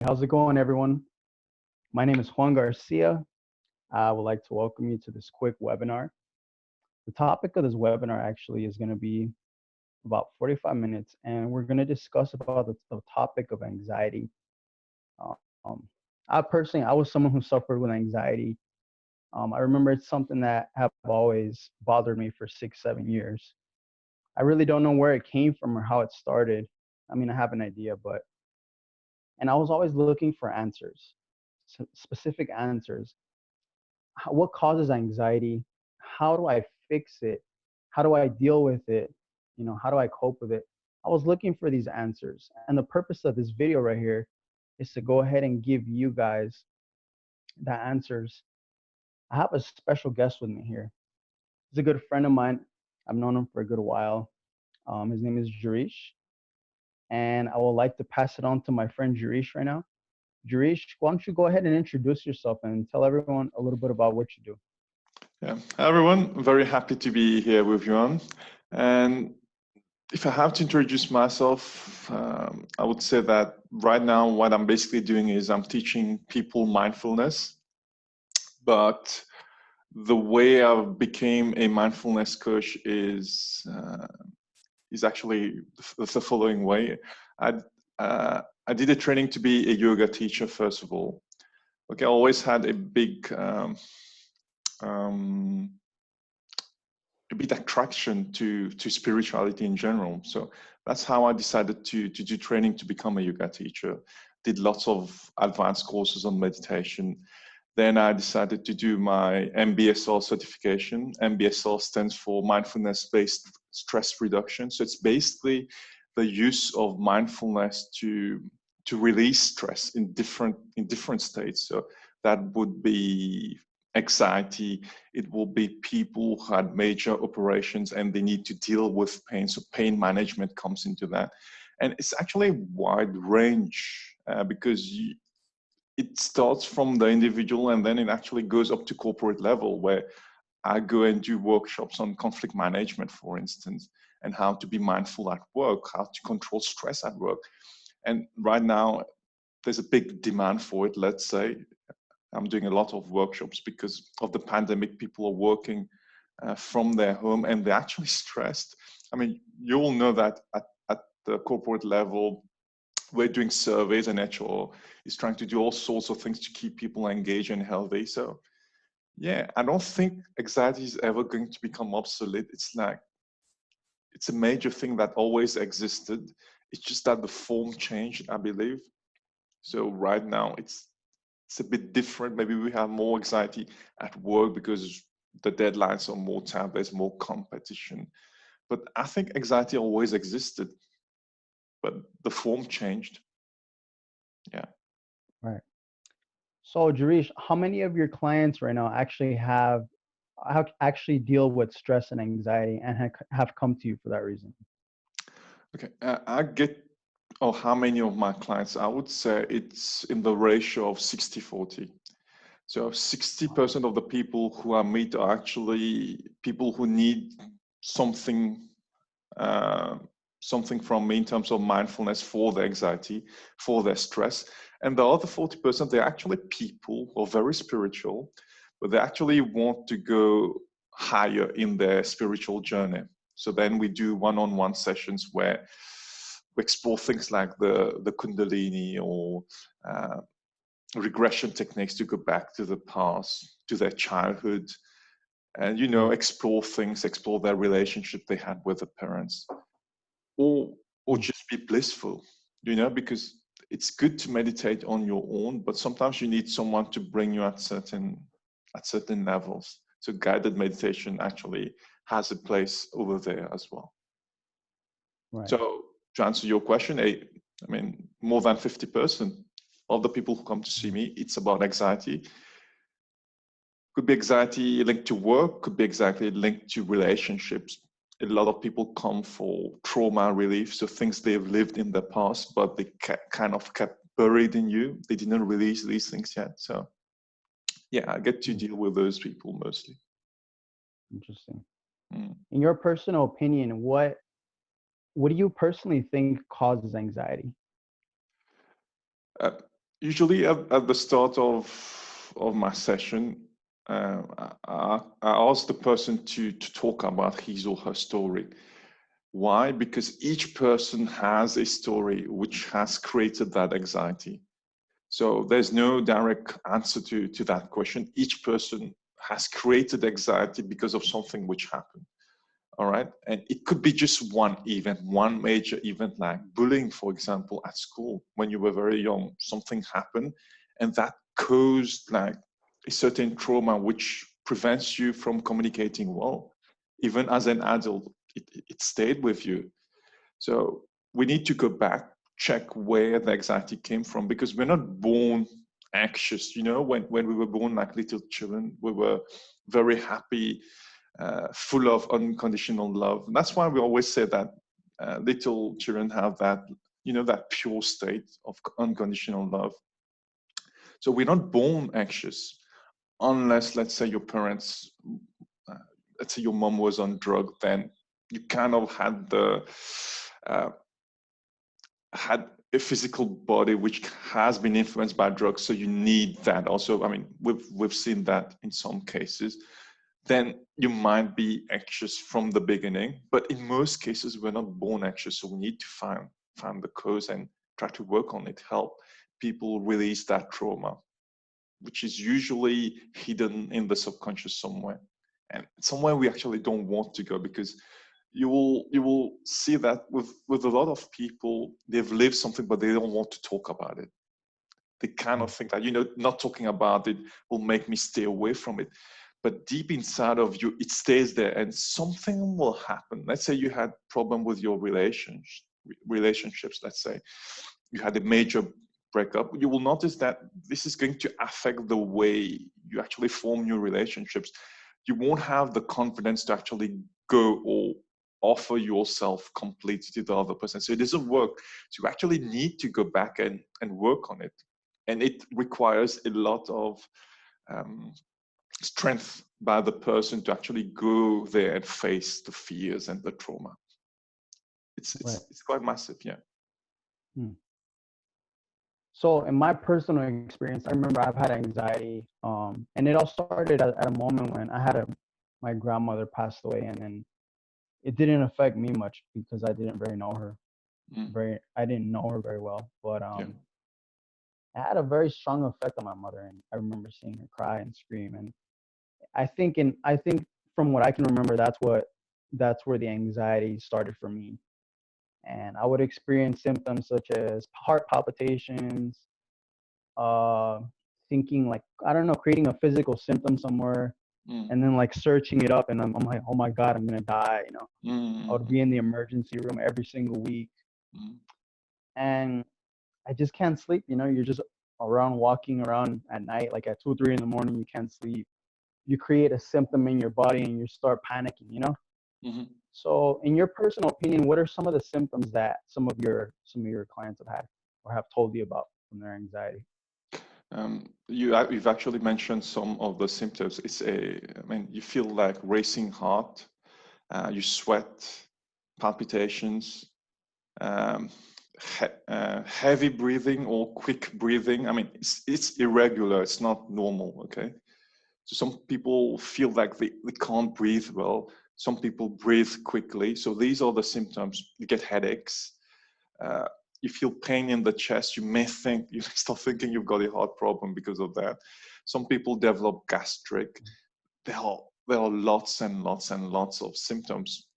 How's it going, everyone? My name is Juan Garcia. I would like to welcome you to this quick webinar. The topic of this webinar actually is going to be about 45 minutes, and we're going to discuss about the topic of anxiety. Um, I was someone who suffered with anxiety. I remember it's something that have always bothered me for 6, 7 years. I really don't know where it came from or how it started. I mean, I have an idea, and I was always looking for answers, specific answers. What causes anxiety? How do I fix it? How do I deal with it? How do I cope with it? I was looking for these answers. And the purpose of this video right here is to go ahead and give you guys the answers. I have a special guest with me here. He's a good friend of mine. I've known him for a good while. His name is Girish. And I would like to pass it on to my friend Girish right now. Girish, why don't you go ahead and introduce yourself and tell everyone a little bit about what you do? Yeah, hi everyone, very happy to be here with you on. And if I have to introduce myself, I would say that right now what I'm basically doing is I'm teaching people mindfulness, but the way I became a mindfulness coach is actually the following way. I did a training to be a yoga teacher first of all. Okay, I always had um, a bit attraction to spirituality in general. So that's how I decided to do training to become a yoga teacher. Did lots of advanced courses on meditation. Then I decided to do my MBSR certification. MBSR stands for mindfulness-based stress reduction. So it's basically the use of mindfulness to release stress in different states. So that would be anxiety. It will be people who had major operations and they need to deal with pain. So pain management comes into that. And it's actually a wide range because it starts from the individual and then it actually goes up to corporate level where I go and do workshops on conflict management, for instance, and how to be mindful at work, how to control stress at work. And right now, there's a big demand for it, let's say. I'm doing a lot of workshops because of the pandemic. People are working from their home and they're actually stressed. I mean, you all know that at the corporate level, we're doing surveys and HR is trying to do all sorts of things to keep people engaged and healthy. So yeah, I don't think anxiety is ever going to become obsolete. It's a major thing that always existed. It's just that the form changed, I believe. So right now it's a bit different. Maybe we have more anxiety at work because the deadlines are more tight, there's more competition. But I think anxiety always existed, but the form changed. Yeah. Right. So, Jarish, how many of your clients right now actually deal with stress and anxiety and have come to you for that reason? Okay. I get, or how many of my clients, I would say it's in the ratio of 60-40. So 60% of the people who I meet are actually people who need something uh, something from me in terms of mindfulness for their anxiety, for their stress. And the other 40%, they're actually people who are very spiritual, but they actually want to go higher in their spiritual journey. So then we do one-on-one sessions where we explore things like the Kundalini or regression techniques to go back to the past, to their childhood, and explore things, explore their relationship they had with the parents, or just be blissful, because it's good to meditate on your own, but sometimes you need someone to bring you at certain levels. So guided meditation actually has a place over there as well. Right. So to answer your question, I mean, more than 50% of the people who come to see me, it's about anxiety. Could be anxiety linked to work, could be anxiety linked to relationships. A lot of people come for trauma relief, so things they've lived in the past, but they kind of kept buried in you. They didn't release these things yet. So yeah, I get to deal with those people mostly. Interesting. In your personal opinion, what do you personally think causes anxiety? Usually at the start of my session, I ask the person to talk about his or her story. Why? Because each person has a story which has created that anxiety. So there's no direct answer to that question. Each person has created anxiety because of something which happened. All right. And it could be just one event, one major event, like bullying, for example, at school when you were very young. Something happened and that caused like a certain trauma which prevents you from communicating well. Even as an adult, it stayed with you. So we need to go back, check where the anxiety came from, because we're not born anxious. You know, when we were born like little children, we were very happy, full of unconditional love. And that's why we always say that little children have that, you know, that pure state of unconditional love. So we're not born anxious unless, let's say, your parents, uh, let's say your mom was on drug, then you kind of uh, had a physical body which has been influenced by drugs, so you need that also. I mean, we've seen that in some cases. Then you might be anxious from the beginning, but in most cases we're not born anxious, so we need to find the cause and try to work on it, help people release that trauma, which is usually hidden in the subconscious somewhere, and somewhere we actually don't want to go, because you will see that with a lot of people, they've lived something but they don't want to talk about it. They kind of think that, you know, not talking about it will make me stay away from it, but deep inside of you it stays there and something will happen. Let's say you had problem with your relationships, let's say you had a major breakup. You will notice that this is going to affect the way you actually form new relationships. You won't have the confidence to actually go or offer yourself completely to the other person. So it doesn't work. So you actually need to go back and work on it. And it requires a lot of um, strength by the person to actually go there and face the fears and the trauma. It's Right. it's it's quite massive, yeah. Hmm. So in my personal experience, I remember I've had anxiety, and it all started at a moment when my grandmother passed away, and then it didn't affect me much because I didn't very know her Mm, I didn't know her very well, but yeah. it had a very strong effect on my mother, and I remember seeing her cry and scream, and I think from what I can remember, that's where the anxiety started for me, and I would experience symptoms such as heart palpitations, uh, thinking like I don't know, creating a physical symptom somewhere, Mm, and then like searching it up, and I'm like, oh my god, I'm gonna die. You know, I would mm, be in the emergency room every single week, mm, and I just can't sleep. You know, you're just around walking around at night, like at 2 or 3 in the morning, you can't sleep. You create a symptom in your body, and you start panicking. You know. mhm. So, in your personal opinion, what are some of the symptoms that some of your clients have had or have told you about from their anxiety? You've actually mentioned some of the symptoms. I mean, you feel like racing heart, you sweat, palpitations, um, heavy breathing or quick breathing. I mean, it's irregular. It's not normal. Okay. So some people feel like they can't breathe well. Some people breathe quickly. So these are the symptoms. You get headaches. Uh, you feel pain in the chest. You may think, you start thinking you've got a heart problem because of that. Some people develop gastric. There are lots and lots and lots of symptoms,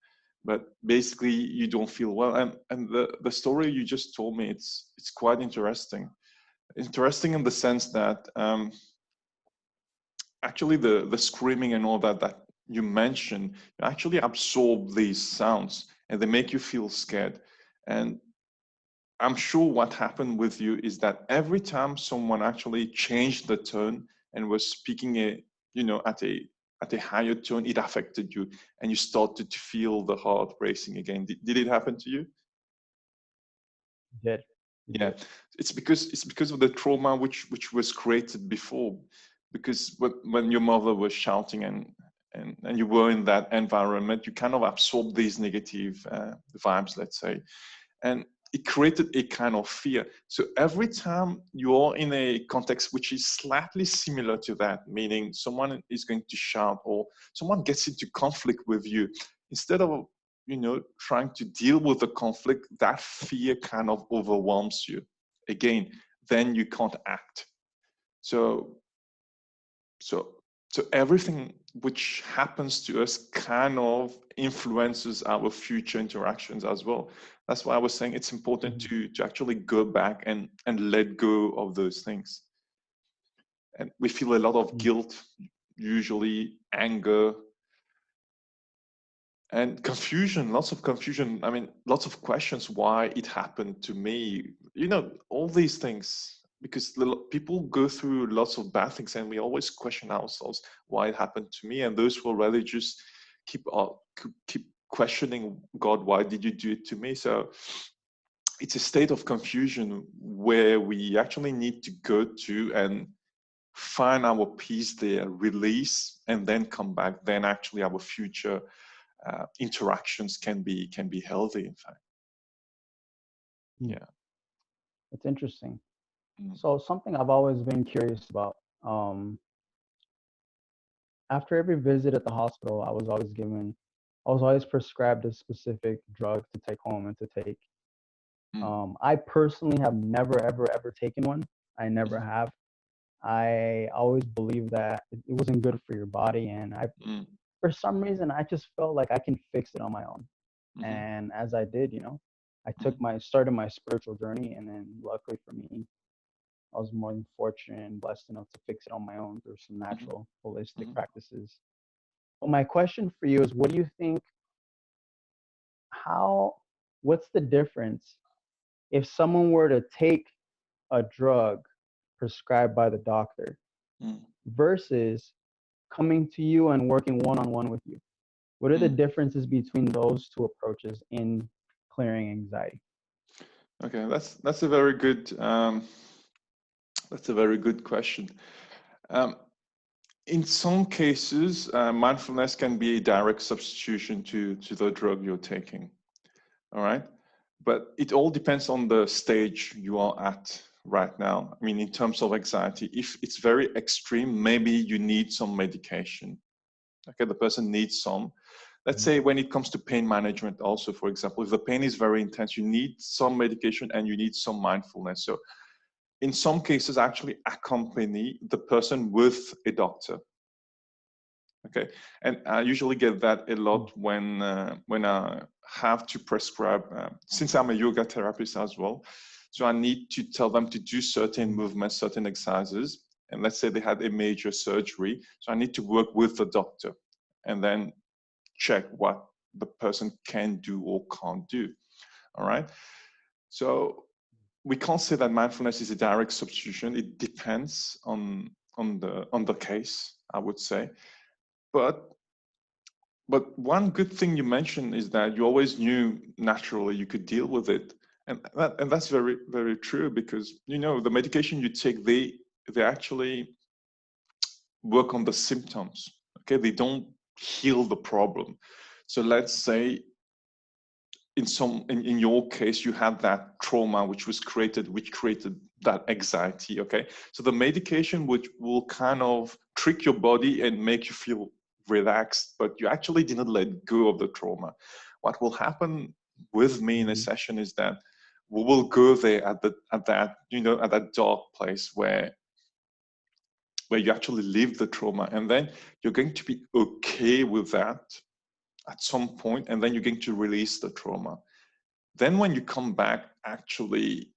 but basically you don't feel well. And the story you just told me, it's quite interesting. Interesting in the sense that actually the screaming and all that you mentioned, you actually absorb these sounds and they make you feel scared. And I'm sure what happened with you is that every time someone actually changed the tone and was speaking at a higher tone, it affected you and you started to feel the heart racing again. Did it happen to you? You did. You Yeah, did. it's because of the trauma which was created before. Because when your mother was shouting and you were in that environment, you kind of absorb these negative vibes, let's say. And it created a kind of fear. So every time you're in a context which is slightly similar to that, meaning someone is going to shout or someone gets into conflict with you, instead of trying to deal with the conflict, that fear kind of overwhelms you. Again, then you can't act. So everything which happens to us kind of influences our future interactions as well. That's why I was saying it's important to actually go back and let go of those things. And we feel a lot of guilt, usually anger, and confusion, lots of confusion. I mean, lots of questions why it happened to me. All these things, because people go through lots of bad things and we always question ourselves why it happened to me. And those will rather just keep questioning God, why did you do it to me? So it's a state of confusion where we actually need to go to and find our peace there, release, and then come back. Then actually our future interactions can be healthy, in fact. Yeah. It's interesting. So something I've always been curious about, after every visit at the hospital, I was always prescribed a specific drug to take home and to take. I personally have never, ever taken one. I never have. I always believed that it wasn't good for your body. And for some reason, I just felt like I can fix it on my own. And as I did, I started my spiritual journey. And then luckily for me, I was more than fortunate and blessed enough to fix it on my own through some natural holistic practices. But my question for you is, what do you think, what's the difference if someone were to take a drug prescribed by the doctor versus coming to you and working one-on-one with you? What are the differences between those two approaches in clearing anxiety? Okay, that's a very good question. In some cases, mindfulness can be a direct substitution to the drug you're taking. All right, but it all depends on the stage you are at right now. I mean, in terms of anxiety, if it's very extreme, maybe you need some medication. Okay, the person needs some. Let's say when it comes to pain management also, for example, if the pain is very intense, you need some medication and you need some mindfulness. So in some cases, actually accompany the person with a doctor. Okay, and I usually get that a lot when I have to prescribe, since I'm a yoga therapist as well, so I need to tell them to do certain movements, certain exercises, and let's say they had a major surgery, so I need to work with the doctor and then check what the person can do or can't do. All right, so we can't say that mindfulness is a direct substitution. It depends on the case, I would say. But one good thing you mentioned is that you always knew naturally you could deal with it, and that's very, very true, because the medication you take, they actually work on the symptoms. Okay, they don't heal the problem. So let's say in your case you had that trauma which created that anxiety. Okay, so the medication which will kind of trick your body and make you feel relaxed, but you actually didn't let go of the trauma. What will happen with me in a session is that we will go there at that dark place where you actually live the trauma, and then you're going to be okay with that at some point, and then you're going to release the trauma. Then when you come back, actually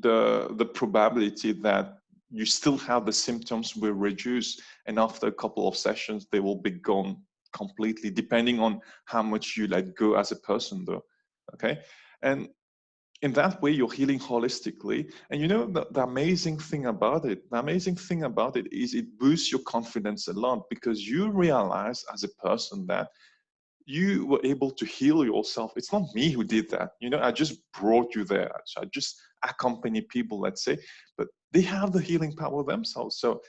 the probability that you still have the symptoms will reduce, and after a couple of sessions they will be gone completely, depending on how much you let go as a person though. Okay, and in that way you're healing holistically. And the amazing thing about it is it boosts your confidence a lot, because you realize as a person that you were able to heal yourself. It's not me who did that. I just brought you there. So I just accompany people, let's say, but they have the healing power themselves. So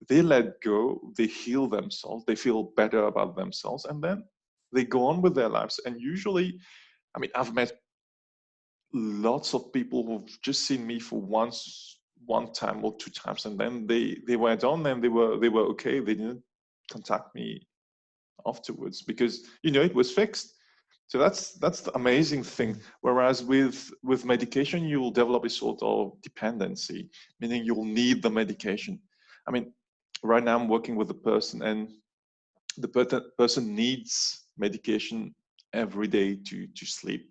they let go, they heal themselves, they feel better about themselves, and then they go on with their lives. And usually, I mean, I've met lots of people who've just seen me for one time or two times, and then they went on and they were okay. They didn't contact me afterwards because it was fixed. So that's the amazing thing. Whereas with medication, you will develop a sort of dependency, meaning you'll need the medication. I mean, right now I'm working with a person, and the person needs medication every day to sleep.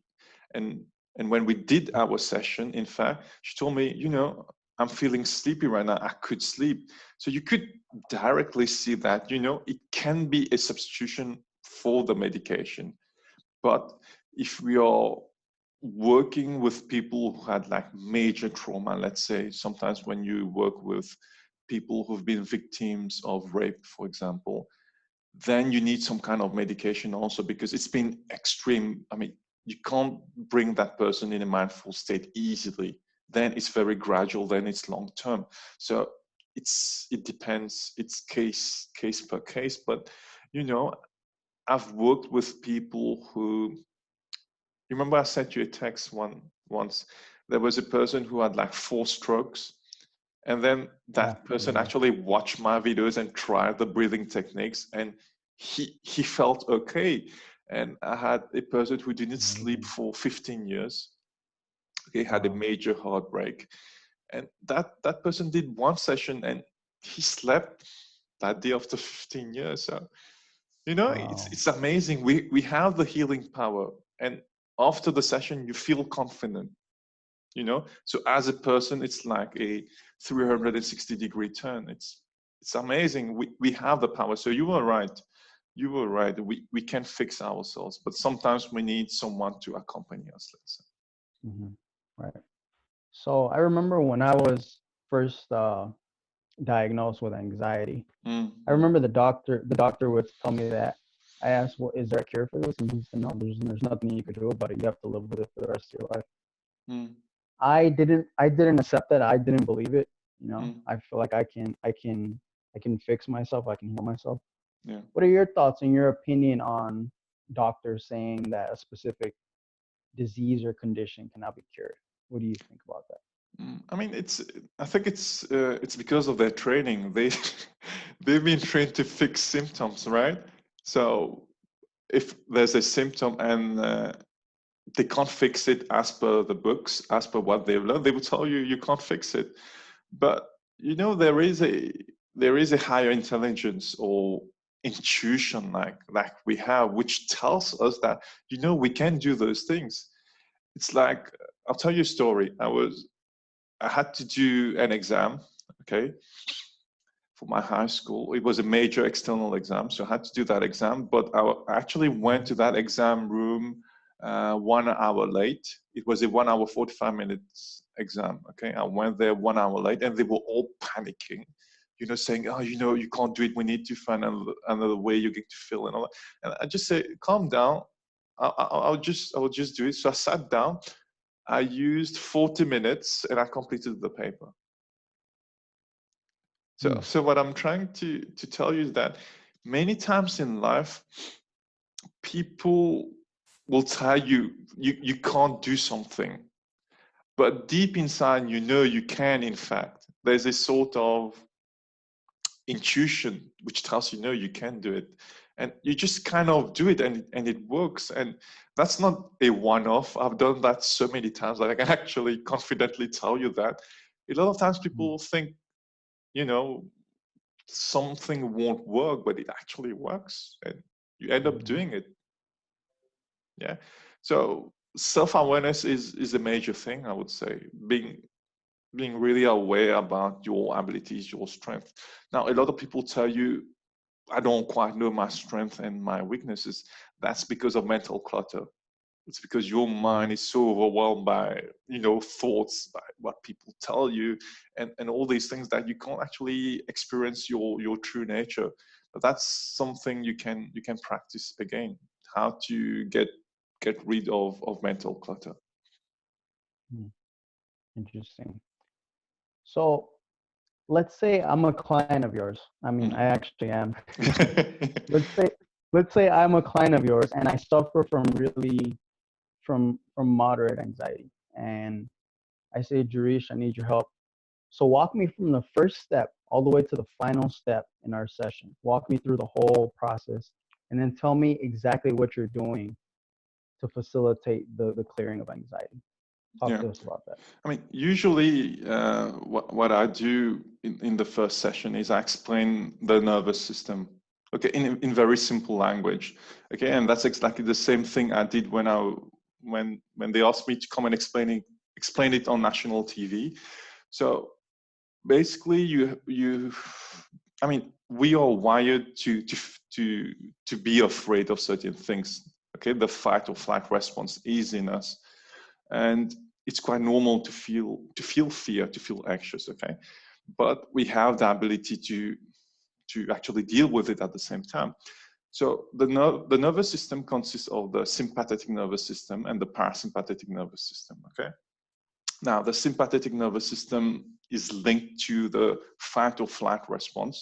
And when we did our session, in fact, she told me, I'm feeling sleepy right now. I could sleep. So you could directly see that, it can be a substitution for the medication. But if we are working with people who had like major trauma, let's say sometimes when you work with people who've been victims of rape, for example, then you need some kind of medication also because it's been extreme. I mean, you can't bring that person in a mindful state easily. Then it's very gradual, then it's long term. So it depends, it's case per case. But I've worked with people who, you remember I sent you a text once. There was a person who had like 4 strokes, and then that person actually watched my videos and tried the breathing techniques, and he felt okay. And I had a person who didn't sleep for 15 years. He had a major heartbreak, and that person did one session and he slept that day after 15 years. So it's amazing. We have the healing power, and after the session you feel confident. So as a person, it's like a 360-degree turn. It's amazing. We have the power. So you were right. We can fix ourselves, but sometimes we need someone to accompany us, let's say. Right. So I remember when I was first diagnosed with anxiety, I remember the doctor would tell me that. I asked, well, is there a cure for this? And he said, no, there's nothing you could do about it. You have to live with it for the rest of your life. I didn't accept that. I didn't believe it. I feel like I can fix myself. I can heal myself. Yeah. What are your thoughts and your opinion on doctors saying that a specific disease or condition cannot be cured? What do you think about that? I mean, I think it's because of their training. They've been trained to fix symptoms, right? So if there's a symptom and they can't fix it as per the books, as per what they've learned, they will tell you you can't fix it. But there is a higher intelligence or intuition like we have, which tells us that we can do those things. It's like, I'll tell you a story. I had to do an exam, okay, for my high school. It was a major external exam, so I had to do that exam. But I actually went to that exam room 1 hour late. It was a 1 hour 45 minutes exam. Okay, I went there 1 hour late, and they were all panicking, saying, "Oh, you can't do it. We need to find another way you're going to fill and all that." And I just said, "Calm down. I'll just do it." So I sat down. I used 40 minutes, and I completed the paper. So what I'm trying to tell you is that many times in life, people will tell you you can't do something, but deep inside you can. In fact, there's a sort of intuition which tells you can do it, and you just kind of do it, and it works. And that's not a one-off. I've done that so many times that I can actually confidently tell you that. A lot of times people think something won't work, but it actually works, and you end up doing it. Yeah. So self-awareness is a major thing, I would say. Being really aware about your abilities, your strength. Now, a lot of people tell you, I don't quite know my strength and my weaknesses. That's because of mental clutter. It's because your mind is so overwhelmed by thoughts, by what people tell you, and all these things, that you can't actually experience your true nature. But that's something you can practice again, how to get rid of mental clutter. Interesting. So let's say I'm a client of yours. I mean, I actually am. let's say I'm a client of yours, and I suffer from moderate anxiety, and I say, Girish, I need your help. So walk me from the first step all the way to the final step in our session. Walk me through the whole process, and then tell me exactly what you're doing to facilitate the clearing of anxiety. Talk Yeah. to us about that. I mean, usually what I do in the first session is I explain the nervous system, okay, in very simple language, okay, and that's exactly the same thing I did when they asked me to come and explain it on national TV. So basically, I mean, we are wired to be afraid of certain things, okay. The fight or flight response is in us, and it's quite normal to feel fear, to feel anxious, okay, but we have the ability to actually deal with it at the same time. So the nervous system consists of the sympathetic nervous system and the parasympathetic nervous system, okay. Now the sympathetic nervous system is linked to the fight or flight response.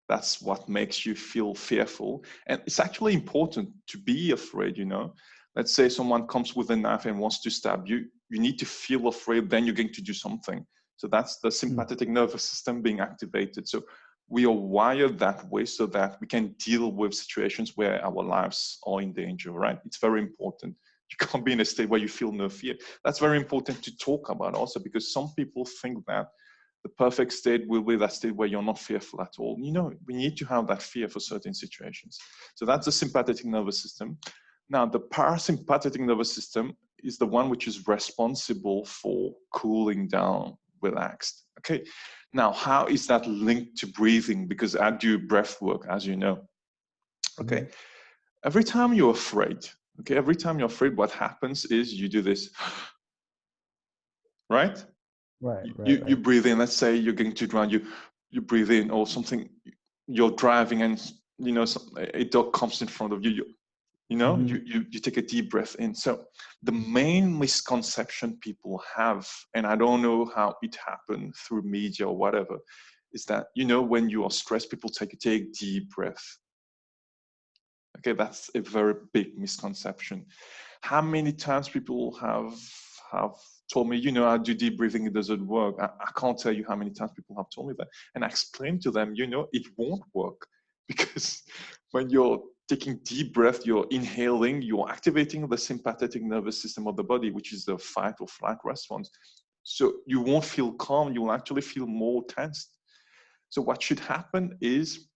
That's what makes you feel fearful, and it's actually important to be afraid, you know. Let's say someone comes with a knife and wants to stab you. You need to feel afraid, then you're going to do something. So that's the sympathetic nervous system being activated. So we are wired that way so that we can deal with situations where our lives are in danger, right? It's very important. You can't be in a state where you feel no fear. That's very important to talk about also, because some people think that the perfect state will be that state where you're not fearful at all. You know, we need to have that fear for certain situations. So that's the sympathetic nervous system. Now, the parasympathetic nervous system is the one which is responsible for cooling down, relaxed. Okay. Now, how is that linked to breathing? Because I do breath work, as you know. Okay. Every time you're afraid, okay, every time you're afraid, what happens is you do this, right? You breathe in. Let's say you're going to drown. You breathe in, or something. You're driving, and you know a dog comes in front of you. You take a deep breath in. So the main misconception people have, and I don't know how it happened through media or whatever, is that, you know, when you are stressed, people take deep breath. Okay, that's a very big misconception. How many times people have told me, you know, I do deep breathing, it doesn't work. I can't tell you how many times people have told me that. And I explained to them, you know, it won't work, because when you're taking deep breath, you're inhaling, you're activating the sympathetic nervous system of the body, which is the fight or flight response. So you won't feel calm, you will actually feel more tensed. So what should happen is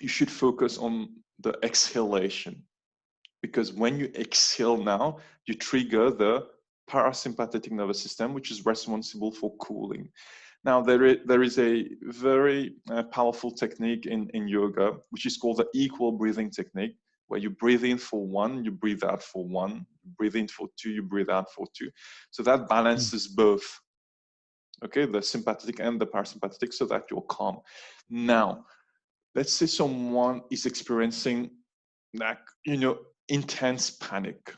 you should focus on the exhalation, because when you exhale now, you trigger the parasympathetic nervous system, which is responsible for cooling. Now, there is a very powerful technique in yoga, which is called the equal breathing technique, where you breathe in for 1, you breathe out for 1, you breathe in for 2, you breathe out for 2. So that balances both, okay, the sympathetic and the parasympathetic, so that you're calm. Now, let's say someone is experiencing, like, you know, intense panic.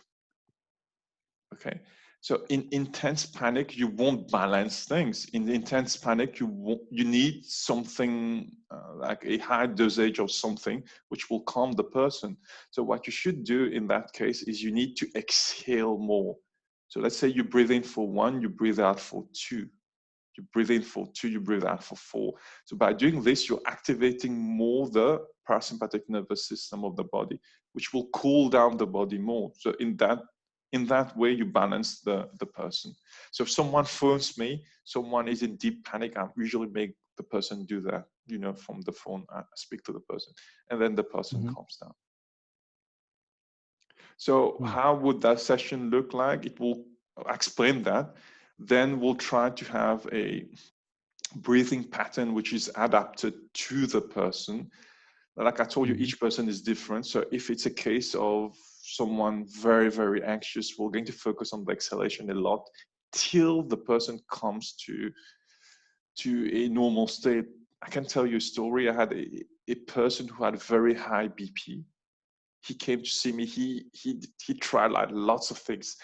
Okay, so in intense panic, you won't balance things. In intense panic, you need something like a high dosage of something which will calm the person. So what you should do in that case is you need to exhale more. So let's say you breathe in for 1, you breathe out for 2. You breathe in for 2, you breathe out for 4. So by doing this, you're activating more the parasympathetic nervous system of the body, which will cool down the body more. So in that way, you balance the person. So if someone phones me, someone is in deep panic, I usually make the person do that, you know, from the phone. I speak to the person, and then the person calms down. So how would that session look like? It will explain that. Then we'll try to have a breathing pattern which is adapted to the person. Like I told you, each person is different. So if it's a case of someone very, very anxious, we're going to focus on the exhalation a lot till the person comes to a normal state. I can tell you a story. I had a person who had very high BP. He came to see me. He tried like lots of things,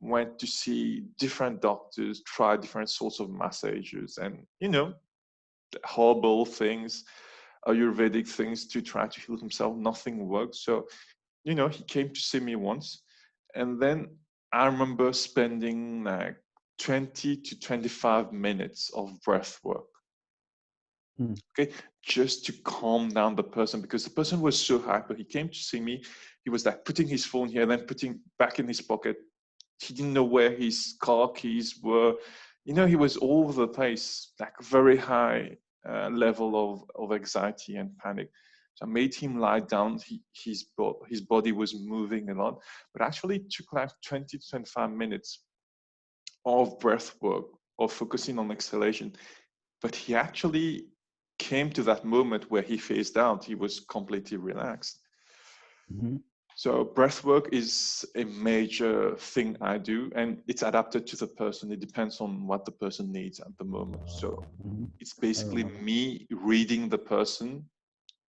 went to see different doctors, tried different sorts of massages, and, you know, herbal things, Ayurvedic things to try to heal himself. Nothing worked. So, you know, he came to see me once. And then I remember spending like 20 to 25 minutes of breath work. Okay, just to calm down the person, because the person was so hyper. He came to see me. He was like putting his phone here, then putting back in his pocket. He didn't know where his car keys were. You know, he was all over the place, like very high level of anxiety and panic. So I made him lie down. His body was moving a lot, but actually it took like 20 to 25 minutes of breath work, of focusing on exhalation. But he actually came to that moment where he phased out. He was completely relaxed. So breath work is a major thing I do, and it's adapted to the person. It depends on what the person needs at the moment. So it's basically me reading the person,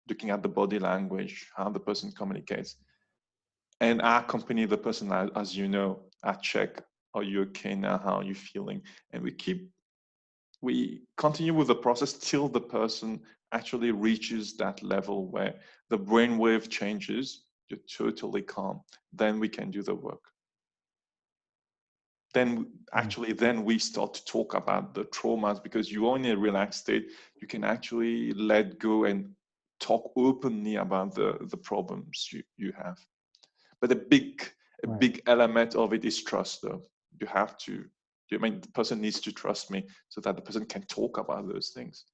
looking at the body language, how the person communicates. And I accompany the person, as you know, I check, are you okay now? How are you feeling? And we continue with the process till the person actually reaches that level where the brainwave changes, you're totally calm. Then we can do the work. Then then we start to talk about the traumas, because you're in a relaxed state. You can actually let go and talk openly about the problems you have. But a big element of it is trust, though. You have to, I mean, the person needs to trust me so that the person can talk about those things.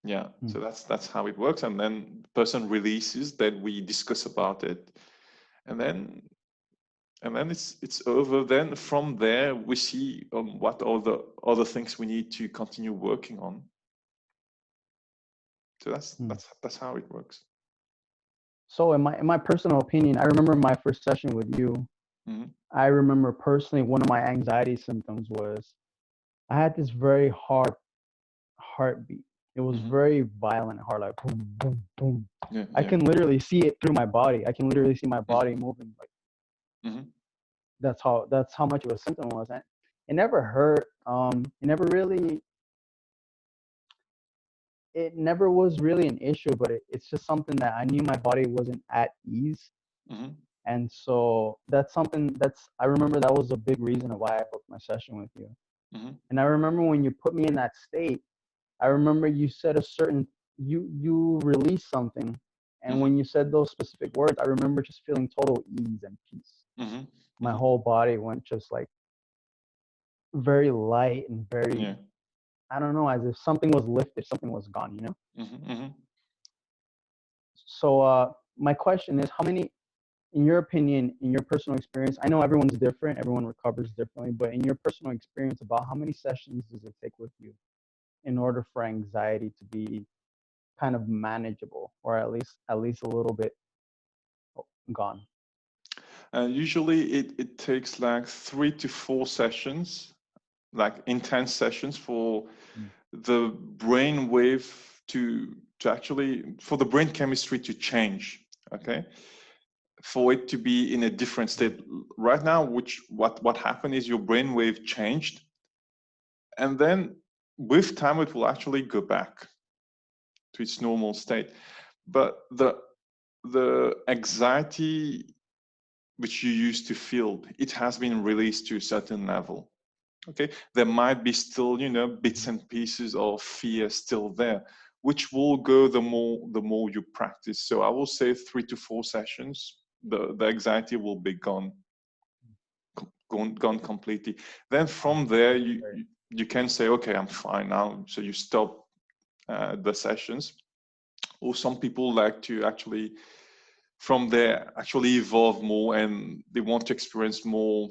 Yeah, so that's how it works. And then the person releases, then we discuss about it, and then it's over. Then from there we see what other things we need to continue working on. So that's how it works. So in my personal opinion, I remember my first session with you. I remember personally one of my anxiety symptoms was I had this very hard heartbeat. It was very violent heart, like boom, boom, boom. I can literally see it through my body. I can literally see my body moving. Like that's how much of a symptom was. And it never hurt. It never was really an issue, but it's just something that I knew my body wasn't at ease. And so that's something I remember that was a big reason of why I booked my session with you. And I remember when you put me in that state, I remember you said you released something. And when you said those specific words, I remember just feeling total ease and peace. My whole body went just like very light and very, I don't know, as if something was lifted, something was gone, you know? So my question is, how many, in your opinion, in your personal experience, I know everyone's different, everyone recovers differently, but in your personal experience, about how many sessions does it take with you in order for anxiety to be kind of manageable, or at least a little bit gone? Usually it takes like 3 to 4 sessions, like intense sessions, for the brain wave to actually, for the brain chemistry to change, okay, for it to be in a different state. Right now, what happened is your brain wave changed, and then with time it will actually go back to its normal state. But the anxiety which you used to feel, it has been released to a certain level. Okay, there might be still, you know, bits and pieces of fear still there, which will go the more you practice. So I will say 3 to 4 sessions, the anxiety will be gone completely. Then from there, you can say, okay, I'm fine now. So you stop the sessions. Or some people like to actually, from there, actually evolve more, and they want to experience more.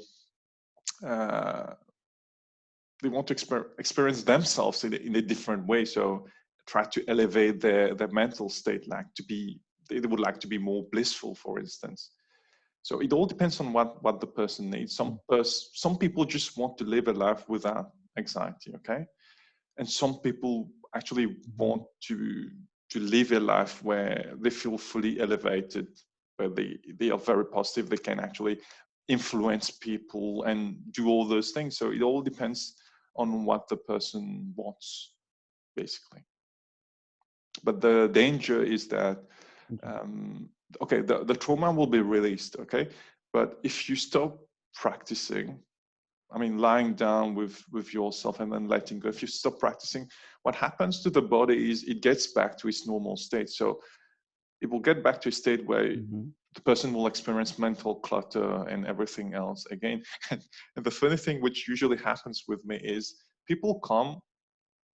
They want to experience themselves in a different way. So try to elevate their mental state, like they would like to be more blissful, for instance. So it all depends on what the person needs. Some people just want to live a life without anxiety, okay? And some people actually want to live a life where they feel fully elevated, where they are very positive, they can actually influence people and do all those things. So it all depends on what the person wants, basically. But the danger is that okay, the trauma will be released, okay, but if you stop practicing, I mean, lying down with yourself and then letting go. If you stop practicing, what happens to the body is it gets back to its normal state. So it will get back to a state where Mm-hmm. the person will experience mental clutter and everything else again. And the funny thing, which usually happens with me, is people come,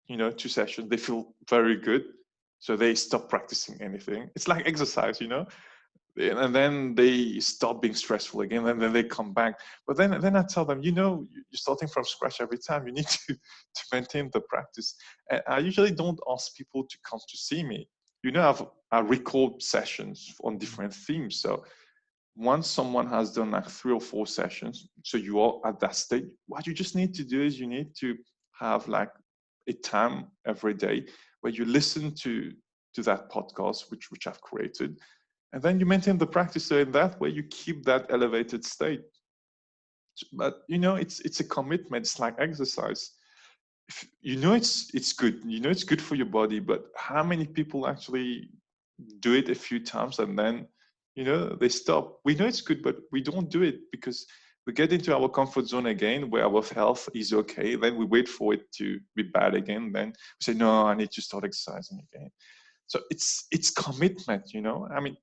to sessions, they feel very good. So they stop practicing anything. It's like exercise, and then they stop being stressful again, and then they come back. But then I tell them, you're starting from scratch every time. You need to maintain the practice. And I usually don't ask people to come to see me. I record sessions on different themes. So once someone has done like 3 or 4 sessions, so you are at that stage, what you just need to do is you need to have like a time every day where you listen to that podcast which I've created, and then you maintain the practice. So in that way you keep that elevated state. But it's a commitment. It's like exercise. It's good, it's good for your body, but how many people actually do it a few times and then they stop? We know it's good, but we don't do it because we get into our comfort zone again where our health is okay. Then we wait for it to be bad again, then we say, no, I need to start exercising again. So it's commitment. I mean,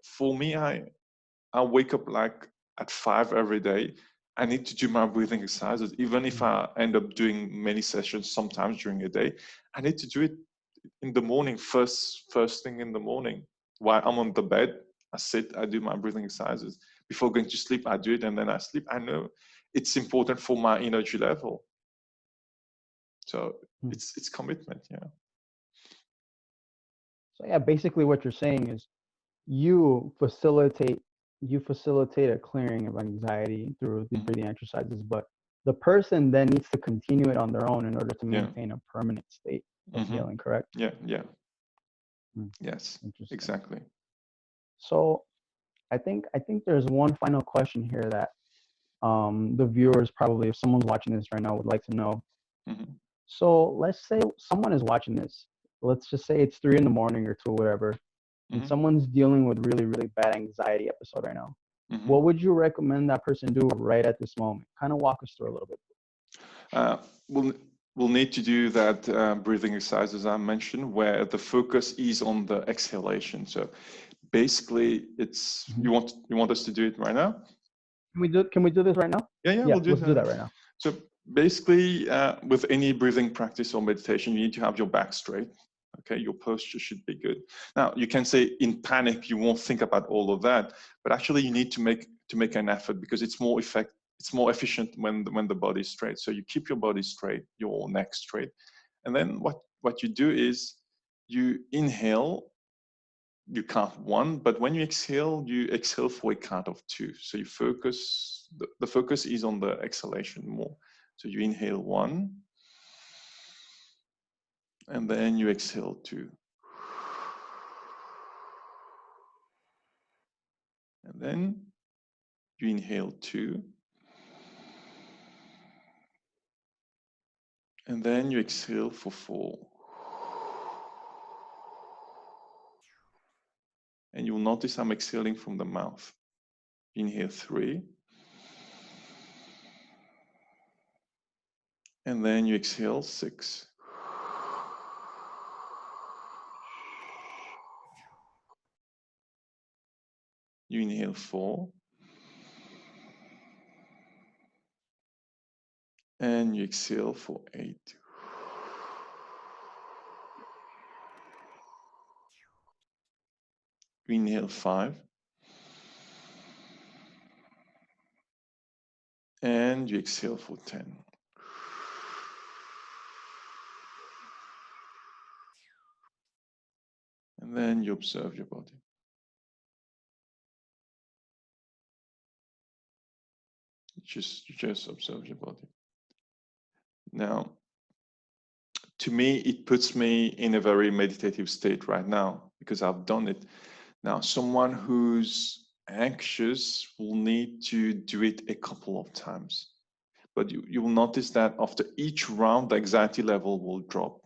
for me, I wake up like at 5 every day. I need to do my breathing exercises, even if I end up doing many sessions sometimes during a day. I need to do it in the morning, first thing in the morning. While I'm on the bed, I sit, I do my breathing exercises. Before going to sleep, I do it, and then I sleep. I know it's important for my energy level. So it's commitment, yeah. So yeah, basically what you're saying is you facilitate a clearing of anxiety through the breathing exercises, but the person then needs to continue it on their own in order to maintain a permanent state of healing, correct? Yeah. Hmm. Yes, Interesting. exactly. So I think there's one final question here that the viewers probably, if someone's watching this right now, would like to know. So let's say someone is watching this. Let's just say it's 3 a.m. or 2, whatever, and someone's dealing with really, really bad anxiety episode right now. What would you recommend that person do right at this moment? Kind of walk us through a little bit. We'll need to do that breathing exercise as I mentioned, where the focus is on the exhalation. So basically, it's you want us to do it right now? Can we do this right now? Yeah, we'll do that right now. So basically, with any breathing practice or meditation, you need to have your back straight. Okay, your posture should be good. Now, you can say in panic you won't think about all of that, but actually you need to make an effort because it's more efficient when the body is straight. So you keep your body straight, your neck straight, and then what you do is you inhale. You count 1, but when you exhale for a count of 2. So you focus, the focus is on the exhalation more. So you inhale 1, and then you exhale 2. And then you inhale 2. And then you exhale for 4. And you'll notice I'm exhaling from the mouth. Inhale 3. And then you exhale 6. You inhale 4. And you exhale for 8. You inhale 5. And you exhale for 10. And then you observe your body. You just observe your body. Now, to me, it puts me in a very meditative state right now because I've done it. Now, someone who's anxious will need to do it a couple of times. But you will notice that after each round, the anxiety level will drop.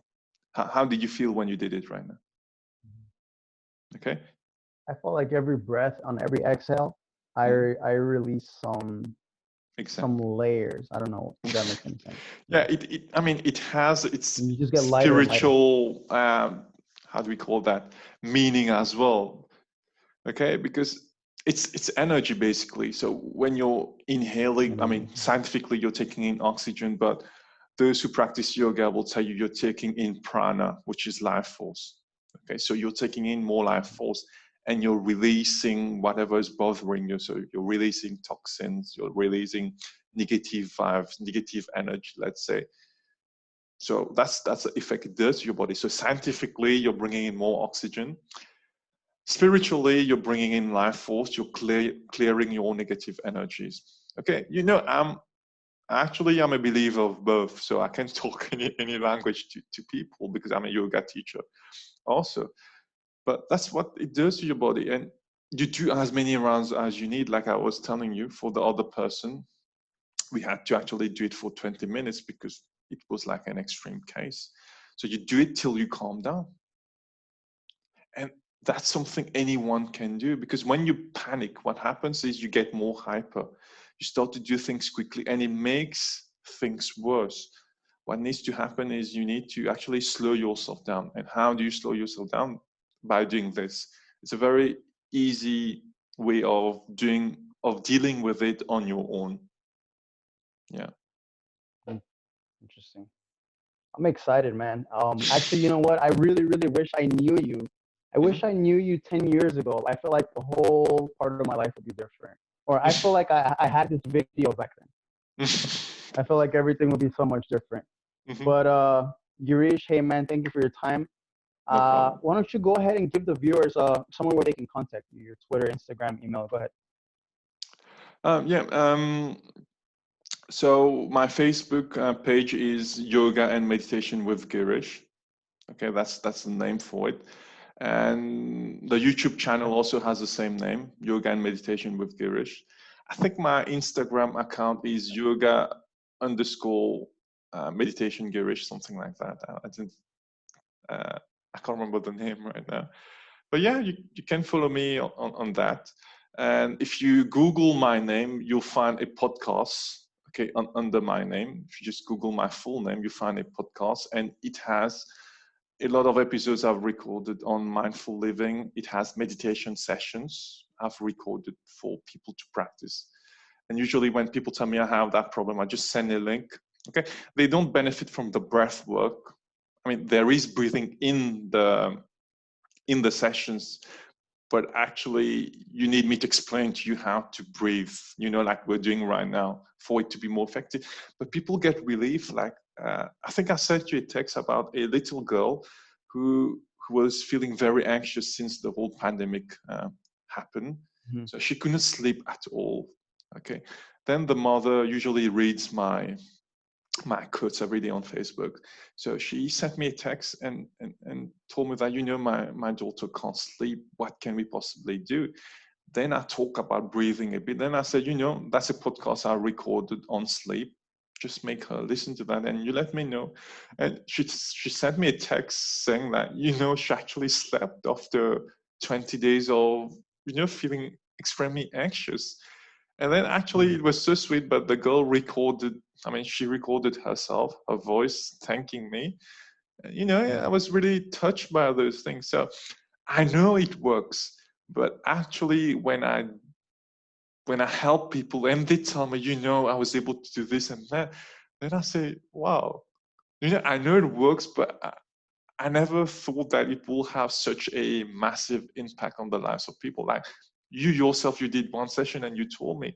How did you feel when you did it right now? Okay. I felt like every breath, on every exhale, I release some some Exactly. layers. I don't know if that makes any sense. Yeah, I mean, it has its And you just get lighter and lighter. spiritual, how do we call that, meaning as well. Okay, because it's energy basically. So when you're inhaling, I Energy. mean, scientifically you're taking in oxygen, but those who practice yoga will tell you you're taking in prana, which is life force. Okay, so you're taking in more life force and you're releasing whatever is bothering you. So you're releasing toxins, you're releasing negative vibes, negative energy, let's say. So that's the effect it does to your body. So scientifically, you're bringing in more oxygen. Spiritually, you're bringing in life force. You're clearing your negative energies. Okay, I'm a believer of both, so I can talk any language to people because I'm a yoga teacher also. But that's what it does to your body, and you do as many rounds as you need. Like I was telling you, for the other person, we had to actually do it for 20 minutes because it was like an extreme case. So you do it till you calm down. And that's something anyone can do, because when you panic, what happens is you get more hyper. You start to do things quickly and it makes things worse. What needs to happen is you need to actually slow yourself down. And how do you slow yourself down? By doing this. It's a very easy way of dealing with it on your own. Yeah. Interesting. I'm excited, man. Actually, you know what? I really, really wish I knew you. I wish I knew you 10 years ago. I feel like the whole part of my life would be different. Or I feel like I had this big deal back then. I feel like everything would be so much different. But Girish, hey man, thank you for your time. No problem. Why don't you go ahead and give the viewers somewhere where they can contact you, your Twitter, Instagram, email. Go ahead. Yeah. So my Facebook page is Yoga and Meditation with Girish. Okay, that's the name for it. And the YouTube channel also has the same name, Yoga and Meditation with Girish. I think my Instagram account is yoga underscore meditation Girish, something like that. I can't remember the name right now. But yeah, you can follow me on that. And if you Google my name, you'll find a podcast, okay, under my name. If you just Google my full name, you find a podcast, and it has a lot of episodes I've recorded on mindful living. It has meditation sessions I've recorded for people to practice. And usually when people tell me I have that problem, I just send a link. Okay, they don't benefit from the breath work. I mean, there is breathing in the sessions, but actually you need me to explain to you how to breathe, like we're doing right now, for it to be more effective. But people get relief. Like I think I sent you a text about a little girl who was feeling very anxious since the whole pandemic happened. So she couldn't sleep at all. Okay, then the mother usually reads my quotes every day on Facebook. So she sent me a text and told me that, my daughter can't sleep. What can we possibly do? Then I talk about breathing a bit. Then I said, that's a podcast I recorded on sleep. Just make her listen to that and you let me know. And she sent me a text saying that, she actually slept after 20 days of, feeling extremely anxious. And then actually it was so sweet, but the girl she recorded herself, her voice thanking me. I was really touched by those things. So I know it works, but actually when I help people and they tell me, I was able to do this and that, then I say, wow, I know it works, but I never thought that it will have such a massive impact on the lives of people. Like you yourself, you did one session and you told me.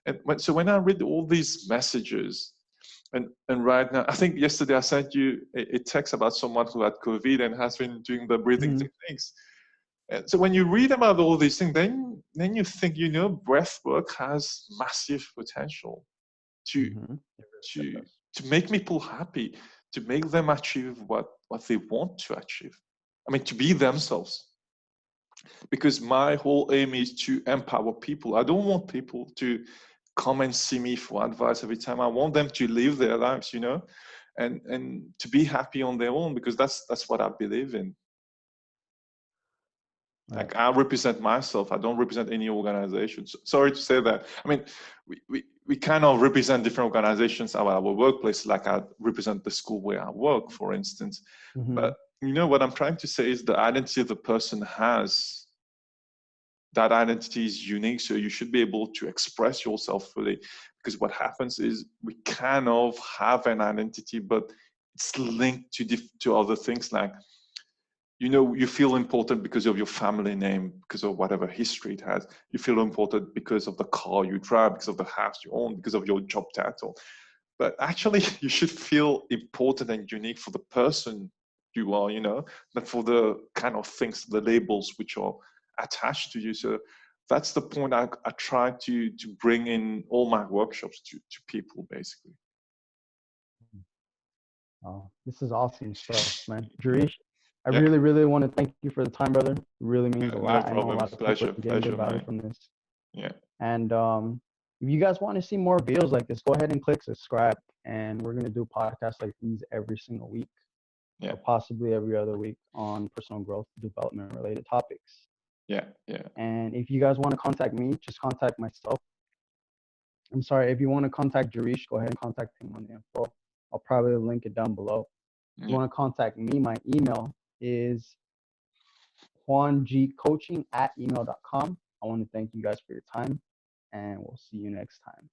And so when I read all these messages, and right now, I think yesterday I sent you a text about someone who had COVID and has been doing the breathing techniques. And so when you read about all these things, then you think, breath work has massive potential to to to make people happy, to make them achieve what they want to achieve. I mean, to be themselves. Because my whole aim is to empower people. I don't want people to come and see me for advice every time. I want them to live their lives, and to be happy on their own, because that's what I believe in. Right. Like I represent myself. I don't represent any organization. Sorry to say that. I mean, we kind of represent different organizations at our workplace, like I represent the school where I work, for instance. Mm-hmm. But what I'm trying to say is the identity the person has, that identity is unique, so you should be able to express yourself fully. Because what happens is we kind of have an identity, but it's linked to other things, like you feel important because of your family name, because of whatever history it has. You feel important because of the car you drive, because of the house you own, because of your job title. But actually, you should feel important and unique for the person you are, not for the kind of things, the labels which are attached to you. So that's the point I try to bring in all my workshops to people, basically. Oh, this is awesome stuff, man. Girish, I Yeah, really, really want to thank you for the time, brother. It really means a no lot. I know a problem. lot of people are getting Pleasure, good value mine. from this. Yeah, And if you guys want to see more videos like this, go ahead and click subscribe. And we're going to do podcasts like these every single week, yeah, or possibly every other week, on personal growth development related topics. yeah. And if you guys want to contact me, just contact myself. I'm sorry, if you want to contact Girish, go ahead and contact him on the info. I'll probably link it down below. If you Yeah. want to contact me, my email is juangcoaching@gmail.com. I want to thank you guys for your time, and we'll see you next time.